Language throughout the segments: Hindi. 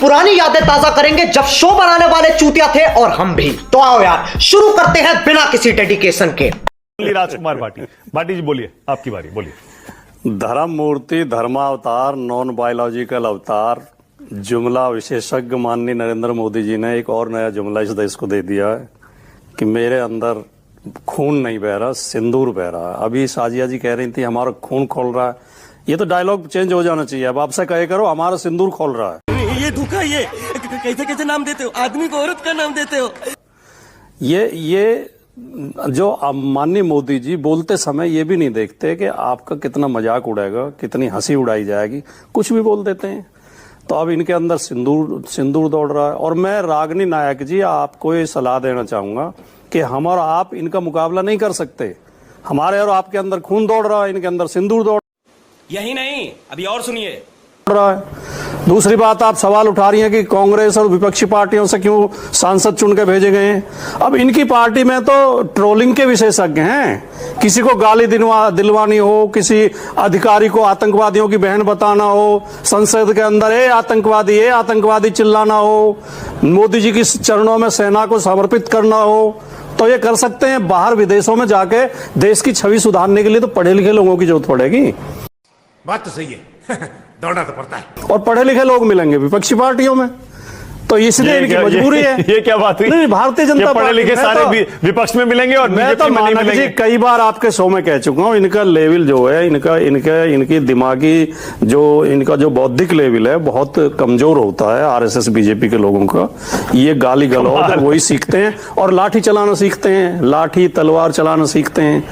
पुरानी यादें ताजा करेंगे जब शो बनाने वाले चूतिया थे और हम भी। तो आओ यार शुरू करते हैं बिना किसी डेडिकेशन के। राजकुमार भाटी जी बोलिए, आपकी बारी, बोलिए। धर्म मूर्ति, धर्मावतार, नॉन बायोलॉजिकल अवतार, जुमला विशेषज्ञ माननीय नरेंद्र मोदी जी ने एक और नया जुमला इस देश को दे दिया है कि मेरे अंदर खून नहीं बह रहा, सिंदूर बह रहा है। अभी साजिया जी कह रही थी हमारा खून खोल रहा है। ये तो डायलॉग चेंज हो जाना चाहिए। अब आपसे कहे करो हमारा सिंदूर खोल रहा है। ये धोखा, ये कैसे कैसे नाम देते हो, आदमी को औरत का नाम देते हो। ये जो माननीय मोदी जी बोलते समय ये भी नहीं देखते कि आपका कितना मजाक उड़ाएगा, कितनी हंसी उड़ाई जाएगी, कुछ भी बोल देते हैं। तो अब इनके अंदर सिंदूर दौड़ रहा है। और मैं रागिनी नायक जी आपको ये सलाह देना चाहूंगा कि हम और आप इनका मुकाबला नहीं कर सकते। हमारे और आपके अंदर खून दौड़ रहा है, इनके अंदर सिंदूर दौड़ यही नहीं, अभी और सुनिए रहा है। दूसरी बात, आप सवाल उठा रही हैं कि कांग्रेस और विपक्षी पार्टियों से क्यों सांसद चुन के भेजे गए हैं। अब इनकी पार्टी में तो ट्रोलिंग के विशेषज्ञ हैं। किसी को गाली दिलवानी हो, किसी अधिकारी को आतंकवादियों की बहन बताना हो, संसद के अंदर ए आतंकवादी चिल्लाना हो, मोदी जी की चरणों में सेना को समर्पित करना हो, तो ये कर सकते हैं। बाहर विदेशों में जाके देश की छवि सुधारने के लिए तो पढ़े लिखे लोगों की जरूरत पड़ेगी। बात तो सही है। दौड़ना तो पड़ता है। और पढ़े लिखे लोग मिलेंगे विपक्षी पार्टियों में, तो इसलिए इनकी मजबूरी है। ये क्या बात हुई? नहीं, भारतीय जनता पढ़े लिखे सारे विपक्ष में मिलेंगे और मैं तो मानक जी कई बार आपके शो में कह चुका हूं, इनका लेवल जो है, इनकी दिमागी इनका जो बौद्धिक लेवल है बहुत कमजोर होता है। आरएसएस बीजेपी के लोगों का ये गाली गलौज वही सीखते हैं और लाठी चलाना सीखते हैं, लाठी तलवार चलाना सीखते हैं।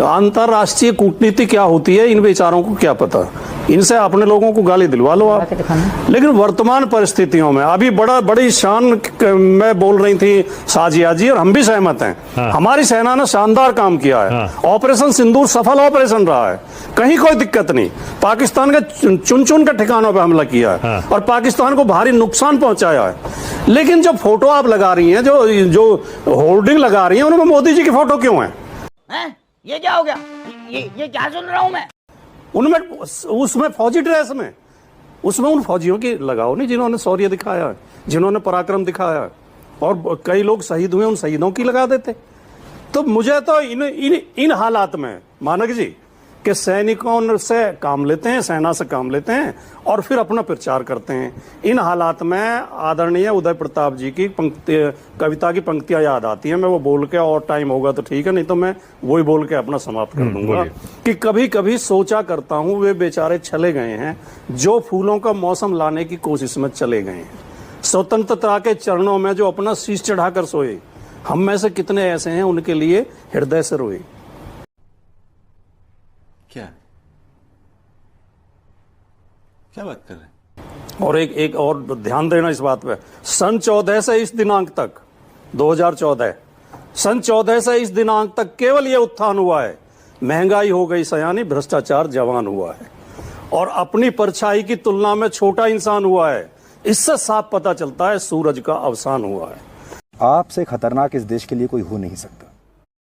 अंतरराष्ट्रीय कूटनीति क्या होती है इन बेचारों को क्या पता। इनसे अपने लोगों को गाली दिलवा लो आप। लेकिन वर्तमान परिस्थितियों में अभी बड़ी शान में बोल रही थी साजिया जी, और हम भी सहमत हैं। हाँ। हमारी सेना ने शानदार काम किया है। हाँ। ऑपरेशन सिंदूर सफल ऑपरेशन रहा है, कहीं कोई दिक्कत नहीं। पाकिस्तान के चुन के ठिकानों पे हमला किया है। हाँ। और पाकिस्तान को भारी नुकसान पहुंचाया है। लेकिन जो फोटो आप लगा रही हैं, जो होर्डिंग लगा रही हैं, उनमें मोदी जी की फोटो क्यों है? ये क्या हो गया? ये क्या सुन रहा हूं मैं? उनमें उसमें फौजी ड्रेस में, उसमें उन फौजियों की लगाओ नहीं जिन्होंने शौर्य दिखाया है, जिन्होंने पराक्रम दिखाया है। और कई लोग शहीद हुए, उन शहीदों की लगा देते। तो मुझे तो इन हालात में मानक जी कि सैनिकों से काम लेते हैं, सेना से काम लेते हैं और फिर अपना प्रचार करते हैं। इन हालात में आदरणीय उदय प्रताप जी की कविता की पंक्तियां याद आती हैं। मैं वो बोल के, और टाइम होगा तो ठीक है, नहीं तो मैं वही बोल के अपना समाप्त कर दूंगा कि कभी कभी सोचा करता हूं वे बेचारे चले गए हैं जो फूलों का मौसम लाने की कोशिश में चले गए हैं। स्वतंत्रता के चरणों में जो अपना शीश चढ़ाकर सोए, हम में से कितने ऐसे हैं उनके लिए हृदय से रोए। क्या बात कर रहे हैं? और एक और ध्यान देना इस बात पे, सन 14 से इस दिनांक तक, 2014 सन 14 से इस दिनांक तक केवल ये उत्थान हुआ है, महंगाई हो गई सयानी, भ्रष्टाचार जवान हुआ है और अपनी परछाई की तुलना में छोटा इंसान हुआ है। इससे साफ पता चलता है सूरज का अवसान हुआ है। आपसे खतरनाक इस देश के लिए कोई हो नहीं सकता।